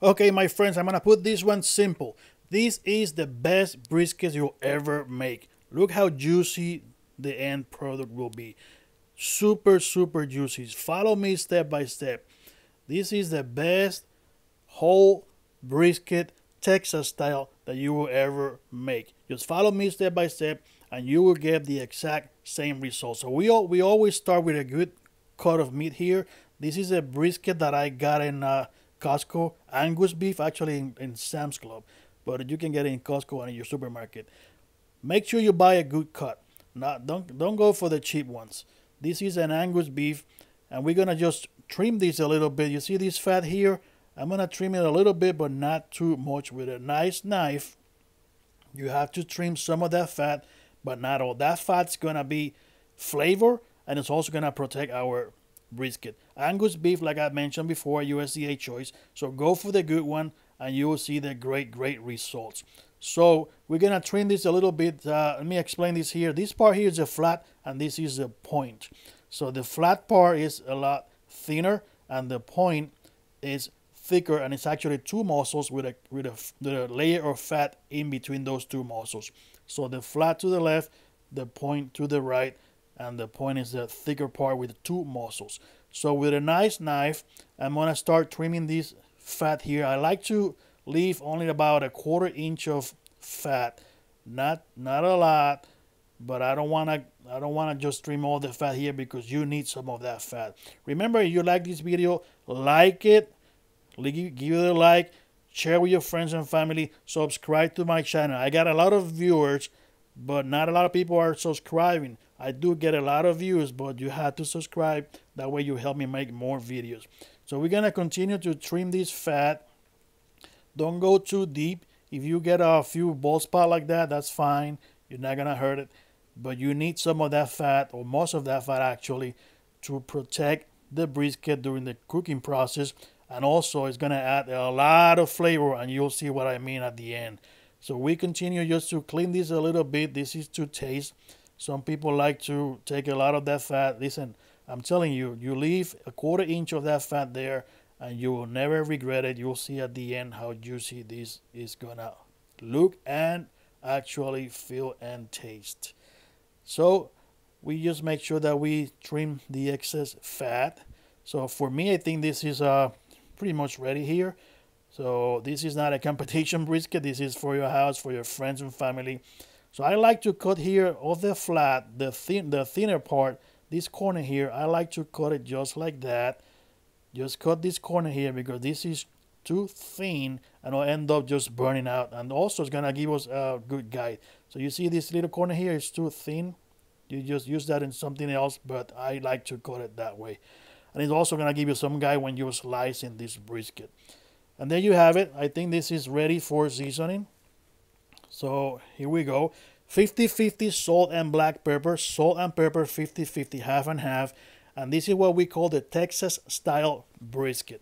Okay, my friends, I'm gonna put this one simple. This is the best brisket you'll ever make. Look how juicy the end product will be. Super, super juicy. Follow me step by step. This is the best whole brisket Texas style that you will ever make. Just follow me step by step and you will get the exact same result. So we always start with a good cut of meat here. This is a brisket that I got in Costco. Angus beef, actually in Sam's Club, but you can get it in Costco and in your supermarket. Make sure you buy a good cut. Not don't go for the cheap ones. This is an Angus beef, and we're gonna just trim this a little bit. You see this fat here? I'm gonna trim it a little bit, but not too much. With a nice knife, you have to trim some of that fat, but not all. That fat's gonna be flavor, and it's also gonna protect our brisket. Angus beef, like I mentioned before, USDA choice. So go for the good one, and you will see the great results. So we're gonna trim this a little bit. Let me explain this here. This part here is a flat, and this is a point. So the flat part is a lot thinner, and the point is thicker, and it's actually two muscles with a layer of fat in between those two muscles. So the flat to the left, the point to the right, and the point is the thicker part with two muscles. So with a nice knife, I'm gonna start trimming this fat here. I like to leave only about a 1/4 inch of fat, not a lot, but I don't wanna just trim all the fat here because you need some of that fat. Remember, if you like this video, like it, give it a like, share with your friends and family, subscribe to my channel. I got a lot of viewers, but not a lot of people are subscribing. I do get a lot of views, but you have to subscribe. That way you help me make more videos. So we're gonna continue to trim this fat. Don't go too deep. If you get a few bald spots like that, that's fine. You're not gonna hurt it. But you need some of that fat, or most of that fat actually, to protect the brisket during the cooking process. And also it's gonna add a lot of flavor, and you'll see what I mean at the end. So we continue just to clean this a little bit. This is to taste. Some people like to take a lot of that fat. Listen, I'm telling you, you leave a 1/4 inch of that fat there, and you will never regret it. You'll see at the end how juicy this is gonna look and actually feel and taste. So we just make sure that we trim the excess fat. So for me, I think this is pretty much ready here. So this is not a competition brisket. This is for your house, for your friends and family. So I like to cut here off the flat, the thinner part, this corner here. I like to cut it just like that. Just cut this corner here because this is too thin and it'll end up just burning out. And also it's gonna give us a good guide. So you see this little corner here is too thin. You just use that in something else, but I like to cut it that way. And it's also gonna give you some guide when you're slicing this brisket. And there you have it. I think this is ready for seasoning. So here we go. 50-50 salt and black pepper. Salt and pepper 50-50, half and half. And this is what we call the Texas style brisket.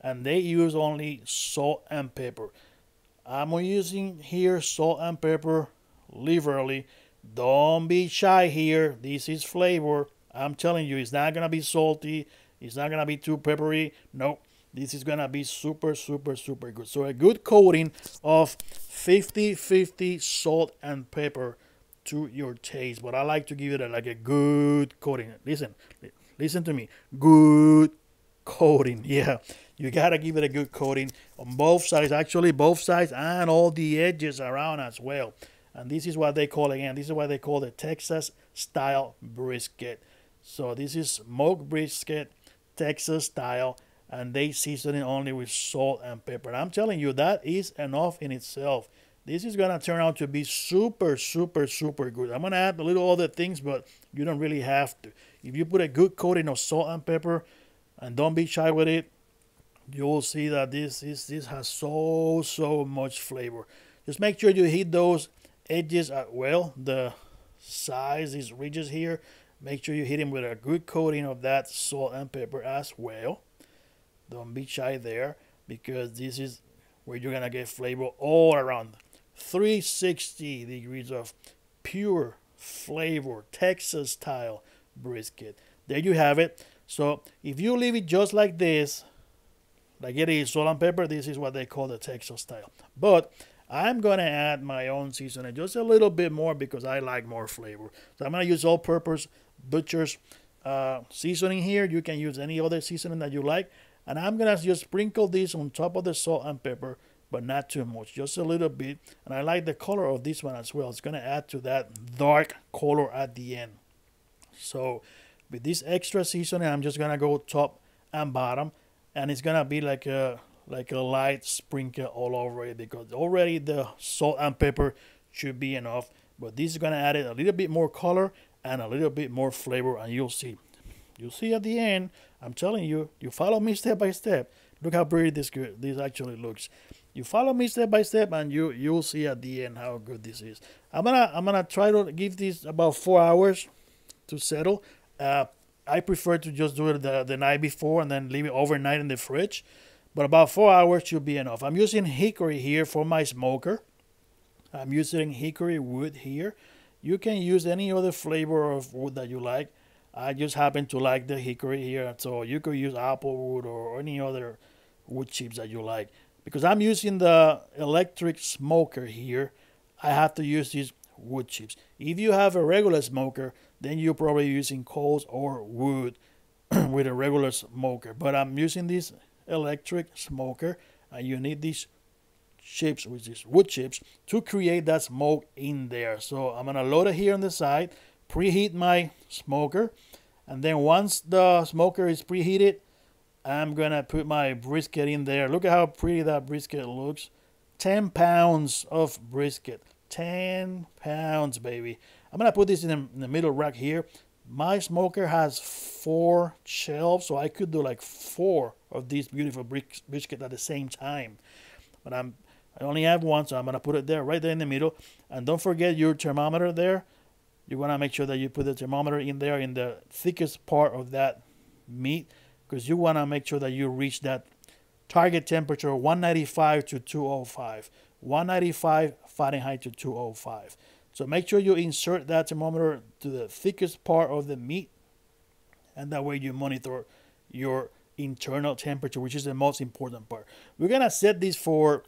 And they use only salt and pepper. I'm using here salt and pepper liberally. Don't be shy here. This is flavor. I'm telling you, it's not going to be salty. It's not going to be too peppery. Nope. This is going to be super good. So a good coating of 50-50 salt and pepper to your taste. But I like to give it like a good coating. Listen to me. Good coating. Yeah, you got to give it a good coating on both sides. Actually, both sides and all the edges around as well. And this is what they call, again, this is what they call the Texas style brisket. So this is smoked brisket, Texas style. And they season it only with salt and pepper. And I'm telling you, that is enough in itself. This is gonna turn out to be super good. I'm gonna add a little other things, but you don't really have to. If you put a good coating of salt and pepper, and don't be shy with it, you will see that this has so much flavor. Just make sure you hit those edges well. The sides, these ridges here, make sure you hit them with a good coating of that salt and pepper as well. Don't be shy there, because this is where you're gonna get flavor all around. 360 degrees of pure flavor, Texas style brisket. There you have it. So if you leave it just like this, Like it is salt and pepper. This is what they call the Texas style. But I'm gonna add my own seasoning, just a little bit more because I like more flavor. So I'm gonna use all-purpose butcher's seasoning here. You can use any other seasoning that you like, and I'm gonna just sprinkle this on top of the salt and pepper, but not too much, just a little bit. And I like the color of this one as well. It's gonna add to that dark color at the end. So with this extra seasoning, I'm just gonna go top and bottom, and it's gonna be like a light sprinkle all over it because already the salt and pepper should be enough. But this is gonna add it a little bit more color and a little bit more flavor, and you'll see. You'll see at the end. I'm telling you, you follow me step by step. Look how pretty this actually looks. You follow me step by step, and you'll see at the end how good this is. I'm gonna try to give this about 4 hours to settle. I prefer to just do it the night before and then leave it overnight in the fridge. But about 4 hours should be enough. I'm using hickory here for my smoker. I'm using hickory wood here. You can use any other flavor of wood that you like. I just happen to like the hickory here, so you could use apple wood or any other wood chips that you like. Because I'm using the electric smoker here, I have to use these wood chips. If you have a regular smoker, then you're probably using coals or wood with a regular smoker. But I'm using this electric smoker, and you need these chips, which is wood chips, to create that smoke in there. So I'm gonna load it here on the side, preheat my smoker, and then once the smoker is preheated, I'm gonna put my brisket in there. Look at how pretty that brisket looks. 10 pounds of brisket. 10 pounds, baby. I'm gonna put this in the middle rack here. My smoker has 4 shelves, so I could do like 4 of these beautiful brisket at the same time. But I only have one, so I'm gonna put it there, right there in the middle. And don't forget your thermometer there. You wanna make sure that you put the thermometer in there in the thickest part of that meat, because you wanna make sure that you reach that target temperature 195 to 205. 195 Fahrenheit to 205. So make sure you insert that thermometer to the thickest part of the meat, and that way you monitor your internal temperature, which is the most important part. We're gonna set this for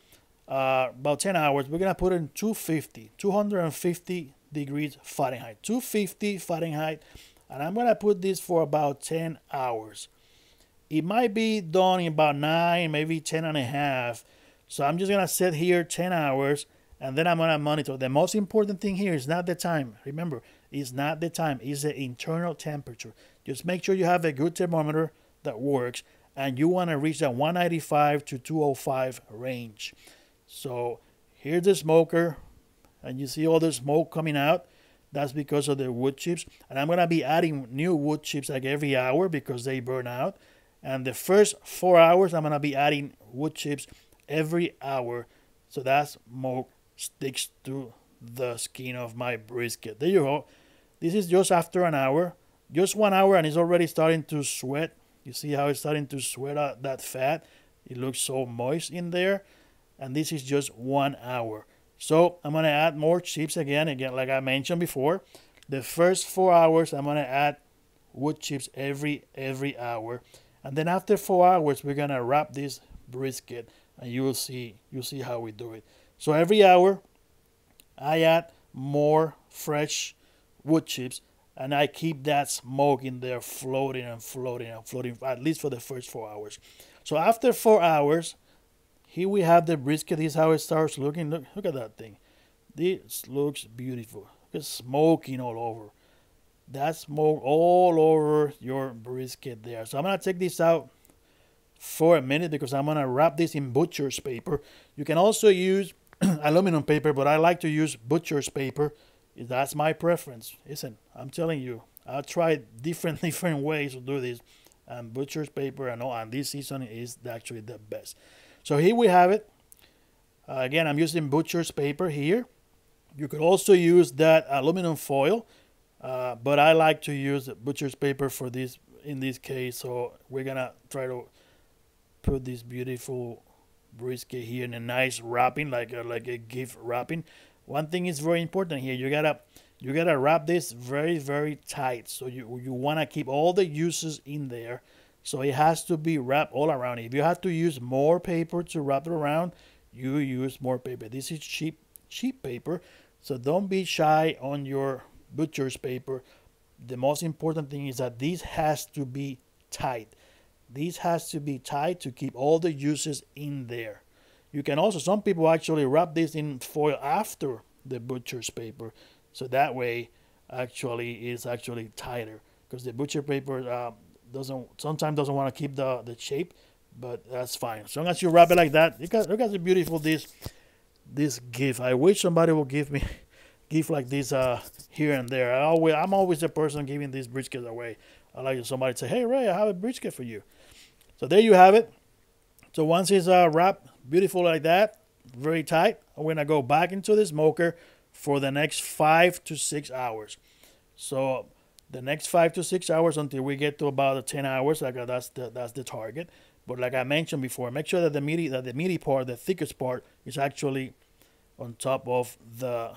about 10 hours. We're gonna put it in 250 degrees Fahrenheit, 250 Fahrenheit, and I'm gonna put this for about 10 hours. It might be done in about 9, maybe 10 and a half. So I'm just gonna set here 10 hours, and then I'm gonna monitor. The most important thing here is not the time. Remember, it's not the time, it's the internal temperature. Just make sure you have a good thermometer that works, and you wanna reach that 195 to 205 range. So here's the smoker, and you see all the smoke coming out. That's because of the wood chips. And I'm gonna be adding new wood chips like every hour because they burn out. And the first 4 hours, I'm gonna be adding wood chips every hour, so that smoke sticks to the skin of my brisket. There you go. This is just after an hour, just 1 hour, and it's already starting to sweat. You see how it's starting to sweat out that fat? It looks so moist in there, and this is just 1 hour. So I'm gonna add more chips again, like I mentioned before. The first 4 hours, I'm gonna add wood chips every hour, and then after 4 hours, we're gonna wrap this brisket, and you'll see how we do it. So every hour, I add more fresh wood chips, and I keep that smoke in there floating and floating and floating, at least for the first 4 hours. So after 4 hours, here we have the brisket. This is how it starts looking. Look at that thing. This looks beautiful. It's smoking all over. That smoke all over your brisket there. So I'm gonna take this out for a minute because I'm gonna wrap this in butcher's paper. You can also use aluminum paper, but I like to use butcher's paper. That's my preference. Listen, I'm telling you, I'll try different ways to do this. And butcher's paper and this seasoning is actually the best. So here we have it. Again, I'm using butcher's paper here. You could also use that aluminum foil, but I like to use butcher's paper for this in this case. So we're gonna try to put this beautiful brisket here in a nice wrapping, like a gift wrapping. One thing is very important here. You gotta wrap this very tight. So you wanna keep all the juices in there. So it has to be wrapped all around. If you have to use more paper to wrap it around, you use more paper. This is cheap paper, so don't be shy on your butcher's paper. The most important thing is that this has to be tight. This has to be tight to keep all the juices in there. You can also, some people actually wrap this in foil after the butcher's paper, so that way actually it's actually tighter, because the butcher paper doesn't sometimes doesn't want to keep the shape, but that's fine. As long as you wrap it like that, look at the beautiful this gift. I wish somebody will give me gift like this here and there. I'm always the person giving these briskets away. I like somebody to say, "Hey Ray, I have a brisket for you." So there you have it. So once it's wrapped beautiful like that, very tight, I'm gonna go back into the smoker for the next 5 to 6 hours. So the next 5 to 6 hours until we get to about 10 hours. Like that's the target. But like I mentioned before, make sure that the meaty part, the thickest part, is actually on top of the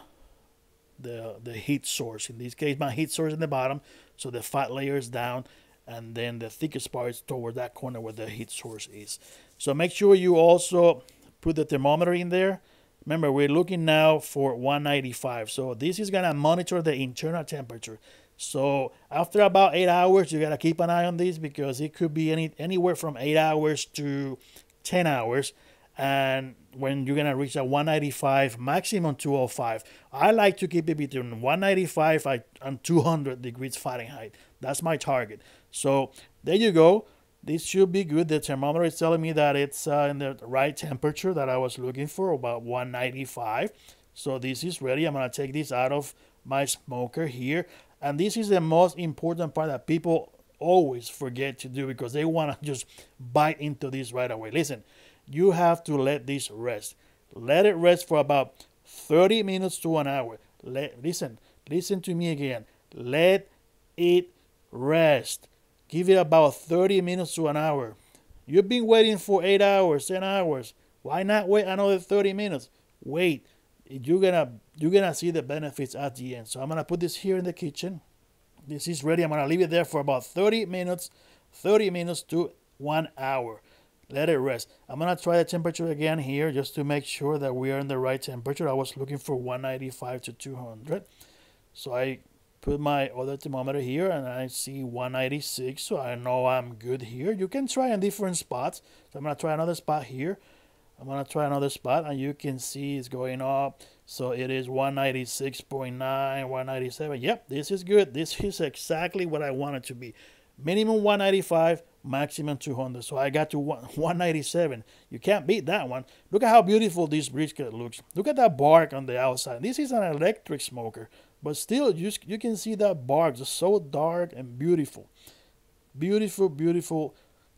heat source. In this case, my heat source in the bottom, so the fat layer is down, and then the thickest part is toward that corner where the heat source is. So make sure you also put the thermometer in there. Remember, we're looking now for 195. So this is gonna monitor the internal temperature. So after about 8 hours, you gotta keep an eye on this, because it could be anywhere from 8 hours to 10 hours. And when you're gonna reach a 195, maximum 205. I like to keep it between 195 and 200 degrees Fahrenheit. That's my target. So there you go. This should be good. The thermometer is telling me that it's in the right temperature that I was looking for, about 195. So this is ready. I'm gonna take this out of my smoker here. And this is the most important part that people always forget to do, because they want to just bite into this right away. Listen, you have to let this rest. Let it rest for about 30 minutes to an hour. Listen to me again. Let it rest. Give it about 30 minutes to an hour. You've been waiting for 8 hours, 10 hours. Why not wait another 30 minutes? Wait. You're gonna see the benefits at the end. So I'm gonna put this here in the kitchen. This is ready. I'm gonna leave it there for about 30 minutes to 1 hour. Let it rest. I'm gonna try the temperature again here, just to make sure that we are in the right temperature. I was looking for 195 to 200. So I put my other thermometer here and I see 196, so I know I'm good here. You can try in different spots. So I'm gonna try another spot here. I'm gonna try another spot, and you can see it's going up. So it is 196.9, 197. Yep, this is good. This is exactly what I want it to be. Minimum 195, maximum 200. So I got to 197. You can't beat that one. Look at how beautiful this brisket looks. Look at that bark on the outside. This is an electric smoker, but still you can see that bark. It's so dark and beautiful. Beautiful, beautiful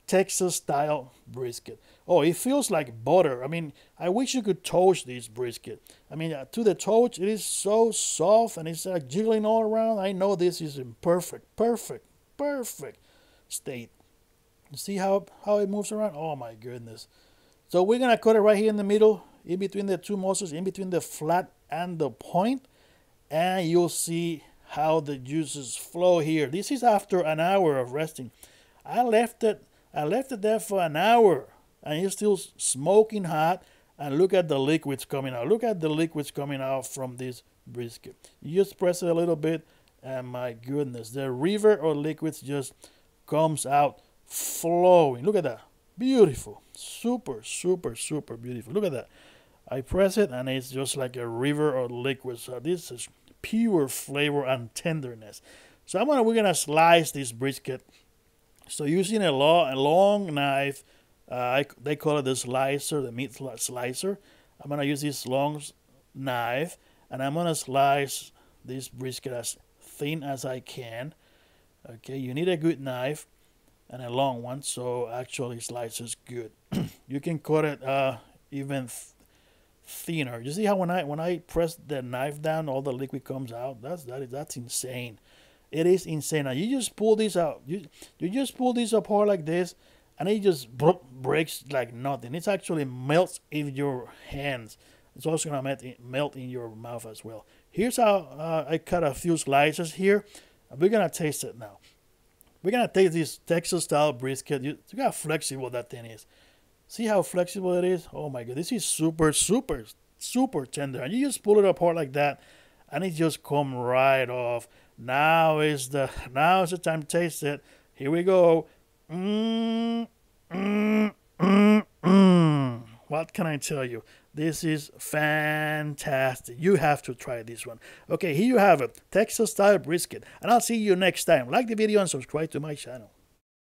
Texas style brisket. Oh, it feels like butter. I mean, I wish you could toast this brisket. I mean, to the toast, it is so soft, and it's like jiggling all around. I know this is in perfect state. You see how it moves around? Oh my goodness. So we're gonna cut it right here in the middle, in between the two muscles, in between the flat and the point, and you'll see how the juices flow here. This is after an hour of resting. I left it there for an hour, and it's still smoking hot. And look at the liquids coming out. Look at the liquids coming out from this brisket. You just press it a little bit, and my goodness, the river of liquids just comes out flowing. Look at that. Beautiful. Super, super, super beautiful. Look at that. I press it, and it's just like a river of liquids. So this is pure flavor and tenderness. So we're gonna slice this brisket. So using a long knife, they call it the slicer, the meat slicer. I'm gonna use this long knife, and I'm gonna slice this brisket as thin as I can. Okay, you need a good knife and a long one, so actually slices good. You can cut it even thinner. You see how when I press the knife down, all the liquid comes out. That's insane. It is insane. Now you just pull this out. You just pull this apart like this, and it just breaks like nothing. It actually melts in your hands. It's also gonna melt in your mouth as well. Here's how I cut a few slices here. We're gonna taste it now. We're gonna take this Texas style brisket. You how flexible that thing is. See how flexible it is? Oh my god, this is super, super, super tender. And you just pull it apart like that, and it just come right off. Now is the time to taste it. Here we go. Mmm, mmm, mmm, mmm. What can I tell you? This is fantastic. You have to try this one. Okay, here you have it. Texas style brisket. And I'll see you next time. Like the video and subscribe to my channel.